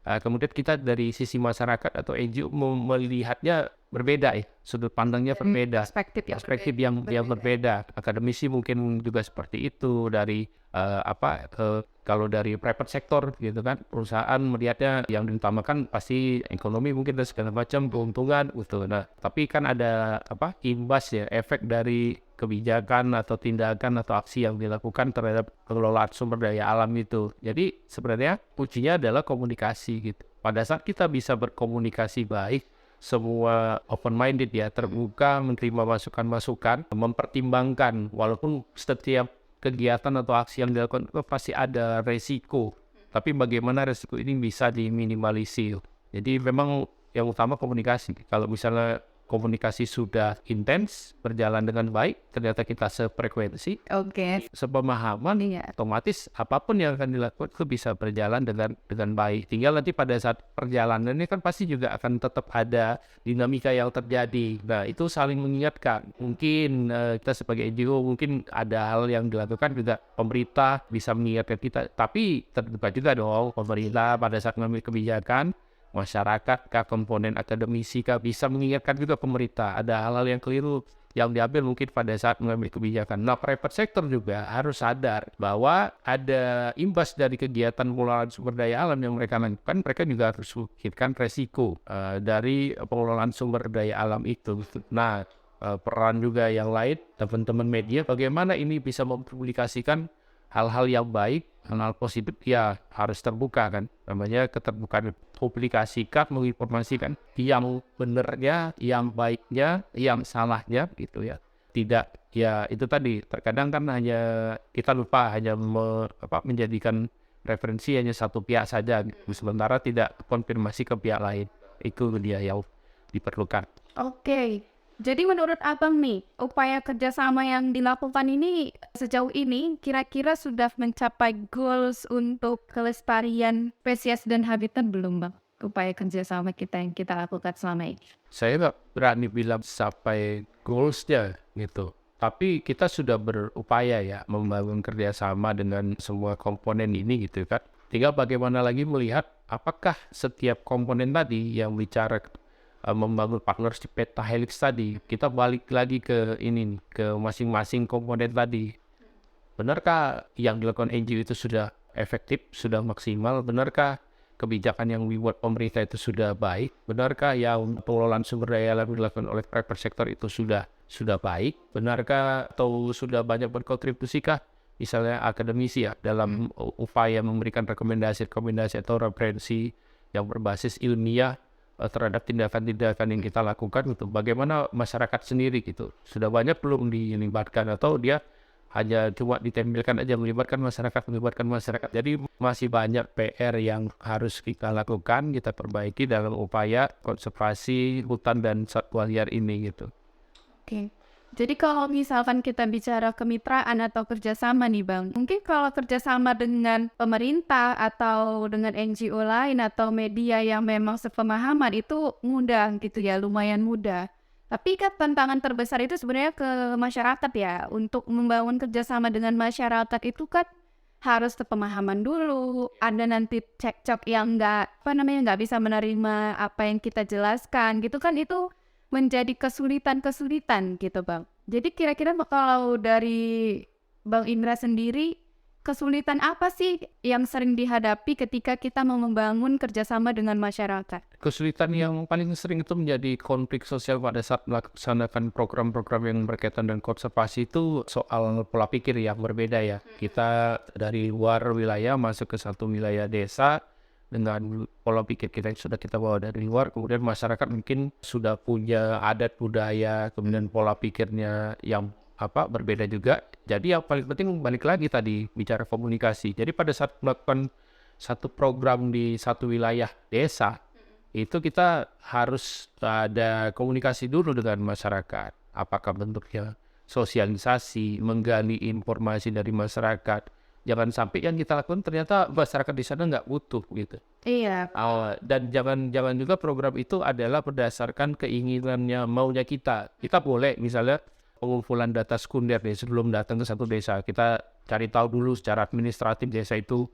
Kemudian kita dari sisi masyarakat atau NGO melihatnya berbeda ya, sudut pandangnya berbeda, perspektif yang berbeda. Akademisi mungkin juga seperti itu dari kalau dari private sector gitu kan, perusahaan melihatnya yang diutamakan pasti ekonomi mungkin dan segala macam keuntungan gitu. Nah, tapi kan ada imbas ya, efek dari kebijakan atau tindakan atau aksi yang dilakukan terhadap pengelolaan sumber daya alam itu. Jadi sebenarnya kuncinya adalah komunikasi gitu. Pada saat kita bisa berkomunikasi baik, semua open minded ya, terbuka menerima masukan-masukan, mempertimbangkan walaupun setiap kegiatan atau aksi yang dilakukan itu pasti ada resiko, tapi bagaimana resiko ini bisa diminimalisir. Jadi memang yang utama komunikasi. Kalau misalnya komunikasi sudah intens, berjalan dengan baik, ternyata kita sefrekuensi, sepemahaman, otomatis apapun yang akan dilakukan itu bisa berjalan dengan baik. Tinggal nanti pada saat perjalanan ini kan pasti juga akan tetap ada dinamika yang terjadi. Nah, itu saling mengingatkan. Mungkin kita sebagai NGO mungkin ada hal yang dilakukan juga pemerintah bisa mengingatkan kita, tapi terbuka juga dong pemerintah pada saat mengambil kebijakan. Masyarakat, komponen akademisi bisa mengingatkan juga pemerintah ada hal-hal yang keliru yang diambil mungkin pada saat mengambil kebijakan. Nah, private sector juga harus sadar bahwa ada imbas dari kegiatan pengelolaan sumber daya alam yang mereka lakukan. Mereka juga harus memikirkan resiko dari pengelolaan sumber daya alam itu. Nah, peran juga yang lain, teman-teman media, bagaimana ini bisa mempublikasikan hal-hal yang baik, hal-hal positif ya harus terbuka kan. Namanya keterbukaan, publikasikan, menginformasikan yang benernya, yang baiknya, yang salahnya gitu ya. Tidak ya itu tadi, terkadang kan hanya kita lupa hanya menjadikan referensi hanya satu pihak saja gitu. Sementara tidak konfirmasi ke pihak lain. Itu dia yang diperlukan. Oke. Jadi menurut Abang nih, upaya kerjasama yang dilakukan ini sejauh ini kira-kira sudah mencapai goals untuk kelestarian spesies dan habitat belum, Bang? Upaya kerjasama kita yang kita lakukan selama ini. Saya nggak berani bilang sampai goals-nya gitu. Tapi kita sudah berupaya ya membangun kerjasama dengan semua komponen ini gitu kan. Tinggal bagaimana lagi melihat apakah setiap komponen tadi yang bicara membangun partnership pentahelix tadi, kita balik lagi ke ini nih, ke masing-masing komponen tadi. Benarkah yang dilakukan NGO itu sudah efektif, sudah maksimal? Benarkah kebijakan yang dibuat pemerintah itu sudah baik? Benarkah yang pengelolaan sumber daya alam dilakukan oleh private sector itu sudah baik? Benarkah atau sudah banyak berkontribusikah misalnya akademisi ya dalam upaya memberikan rekomendasi atau referensi yang berbasis ilmiah terhadap tindakan-tindakan yang kita lakukan gitu. Bagaimana masyarakat sendiri gitu. Sudah banyak belum dilibatkan atau dia hanya cuma ditempelkan aja melibatkan masyarakat. Jadi masih banyak PR yang harus kita lakukan, kita perbaiki dalam upaya konservasi hutan dan satwa liar ini gitu. Oke. Jadi kalau misalkan kita bicara kemitraan atau kerjasama nih Bang, mungkin kalau kerjasama dengan pemerintah atau dengan NGO lain atau media yang memang sepemahaman itu mudah gitu ya, lumayan mudah. Tapi kan tantangan terbesar itu sebenarnya ke masyarakat ya. Untuk membangun kerjasama dengan masyarakat itu kan harus sepemahaman dulu, ada nanti cekcok yang nggak bisa menerima apa yang kita jelaskan gitu kan, itu menjadi kesulitan gitu Bang. Jadi kira-kira kalau dari Bang Indra sendiri, kesulitan apa sih yang sering dihadapi ketika kita mau membangun kerjasama dengan masyarakat? Kesulitan yang paling sering itu menjadi konflik sosial pada saat melaksanakan program-program yang berkaitan dengan konservasi itu soal pola pikir yang berbeda ya. Kita dari luar wilayah masuk ke satu wilayah desa, dengan pola pikir kita yang sudah kita bawa dari luar, kemudian masyarakat mungkin sudah punya adat budaya, kemudian pola pikirnya yang berbeda juga. Jadi yang paling penting balik lagi tadi bicara komunikasi. Jadi pada saat melakukan satu program di satu wilayah desa, itu kita harus ada komunikasi dulu dengan masyarakat. Apakah bentuknya sosialisasi, menggali informasi dari masyarakat. Jangan sampai yang kita lakukan ternyata masyarakat di sana nggak butuh gitu. Iya. Dan jangan juga program itu adalah berdasarkan keinginannya, maunya kita. Kita boleh misalnya pengumpulan data sekunder nih sebelum datang ke satu desa. Kita cari tahu dulu secara administratif desa itu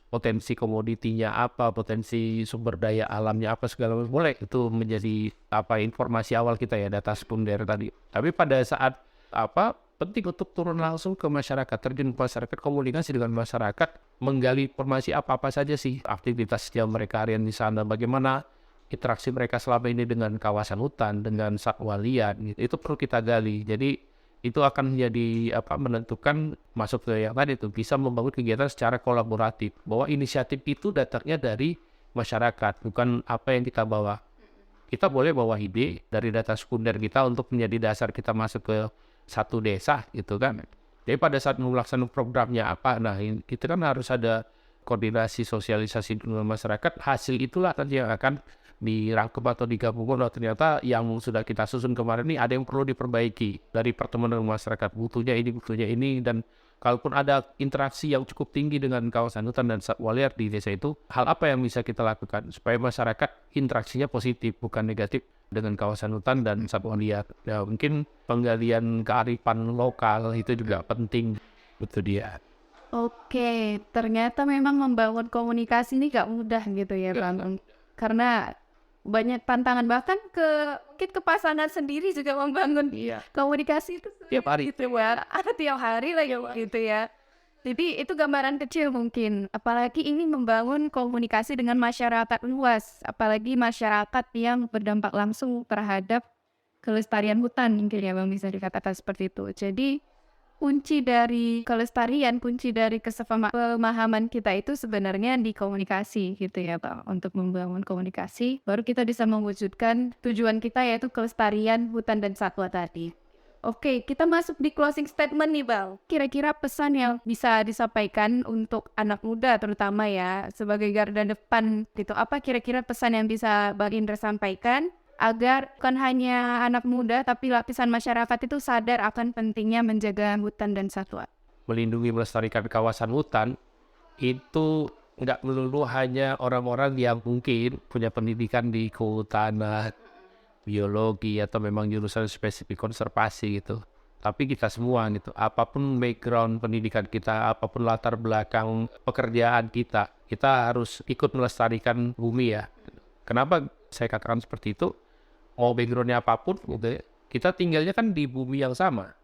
potensi komoditinya apa, potensi sumber daya alamnya apa segala macam, boleh itu menjadi informasi awal kita ya, data sekunder tadi. Tapi pada saat penting untuk turun langsung ke masyarakat, terjun ke masyarakat, komunikasi dengan masyarakat, menggali informasi apa saja sih aktivitas yang mereka harian di sana, bagaimana interaksi mereka selama ini dengan kawasan hutan, dengan satwa liar, gitu. Itu perlu kita gali. Jadi itu akan menjadi menentukan masuk ke yang tadi itu bisa membangun kegiatan secara kolaboratif, bahwa inisiatif itu datangnya dari masyarakat, bukan apa yang kita bawa. Kita boleh bawa ide dari data sekunder kita untuk menjadi dasar kita masuk ke satu desa gitu kan. Jadi pada saat melaksanakan programnya itu kan harus ada koordinasi sosialisasi dengan masyarakat. Hasil itulah nanti yang akan dirangkum atau digabungkan. Ternyata yang sudah kita susun kemarin ini ada yang perlu diperbaiki dari pertemuan dengan masyarakat, butuhnya ini, dan kalaupun ada interaksi yang cukup tinggi dengan kawasan hutan dan satwa liar di desa itu, hal apa yang bisa kita lakukan supaya masyarakat interaksinya positif bukan negatif dengan kawasan hutan dan satwa liar. Ya, mungkin penggalian kearifan lokal itu juga penting. Betul dia. Oke, ternyata memang membangun komunikasi ini gak mudah gitu ya Bang. Karena banyak tantangan, bahkan mungkin ke pasangan sendiri juga membangun komunikasi itu Tiap hari. gitu ya. Tiap hari lah gitu ya. Jadi itu gambaran kecil mungkin, apalagi ini membangun komunikasi dengan masyarakat luas, apalagi masyarakat yang berdampak langsung terhadap kelestarian hutan mungkin ya Bang, bisa dikatakan seperti itu. Jadi kunci dari kelestarian, kunci dari pemahaman kita itu sebenarnya di komunikasi gitu ya Bang. Untuk membangun komunikasi, baru kita bisa mewujudkan tujuan kita yaitu kelestarian hutan dan satwa tadi. Oke, kita masuk di closing statement nih Bang. Kira-kira pesan yang bisa disampaikan untuk anak muda terutama ya, sebagai garda depan gitu. Apa kira-kira pesan yang bisa Bang Indra sampaikan agar bukan hanya anak muda tapi lapisan masyarakat itu sadar akan pentingnya menjaga hutan dan satwa? Melindungi melestarikan kawasan hutan itu nggak melulu hanya orang-orang yang mungkin punya pendidikan di kehutanan, biologi, atau memang jurusan spesifik konservasi gitu. Tapi kita semua gitu, apapun background pendidikan kita, apapun latar belakang pekerjaan kita harus ikut melestarikan bumi ya. Kenapa saya katakan seperti itu? Mau backgroundnya apapun gitu ya, kita tinggalnya kan di bumi yang sama.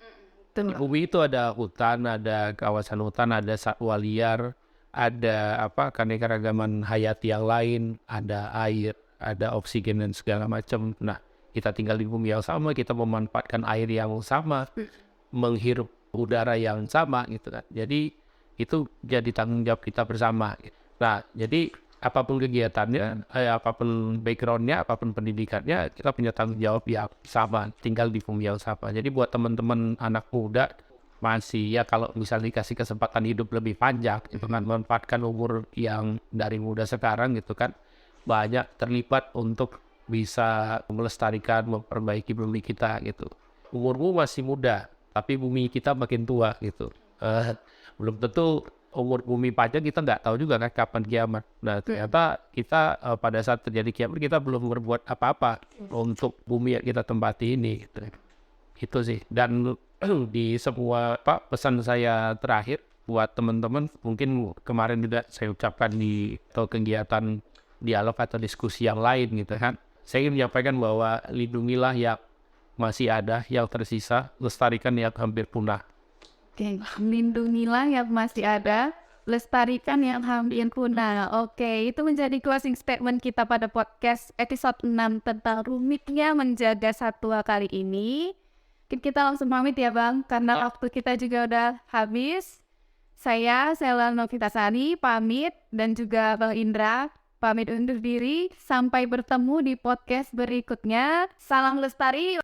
Di bumi itu ada hutan, ada kawasan hutan, ada satwa liar, ada keanekaragaman hayati yang lain, ada air, ada oksigen dan segala macam. Nah, kita tinggal di bumi yang sama, kita memanfaatkan air yang sama, menghirup udara yang sama gitu kan. Jadi itu jadi tanggung jawab kita bersama. Nah, jadi apapun kegiatannya, apapun backgroundnya, apapun pendidikannya, kita punya tanggung jawab yang sama, tinggal di bumi yang sama. Jadi buat teman-teman anak muda masih ya, kalau misalnya dikasih kesempatan hidup lebih panjang, itu kan memanfaatkan umur yang dari muda sekarang gitu kan, banyak terlibat untuk bisa melestarikan, memperbaiki bumi kita gitu. Umurmu masih muda, tapi bumi kita makin tua gitu. Belum tentu umur bumi panjang, kita nggak tahu juga kan kapan kiamat. Nah, ternyata kita pada saat terjadi kiamat kita belum berbuat apa-apa untuk bumi yang kita tempati ini. Gitu. Itu sih. Dan di semua pesan saya terakhir buat teman-teman, mungkin kemarin juga saya ucapkan di kegiatan dialog atau diskusi yang lain gitu kan. Saya ingin menyampaikan bahwa lindungilah yang masih ada, yang tersisa, lestarikan yang hampir punah. Oke, lindungilah yang masih ada, lestarikan yang hampir punah. Oke, itu menjadi closing statement kita pada podcast episode 6 tentang rumitnya menjaga satwa kali ini. Kita langsung pamit ya Bang, karena waktu kita juga udah habis. Saya Sela Novitasari pamit, dan juga Bang Indra pamit undur diri. Sampai bertemu di podcast berikutnya. Salam lestari.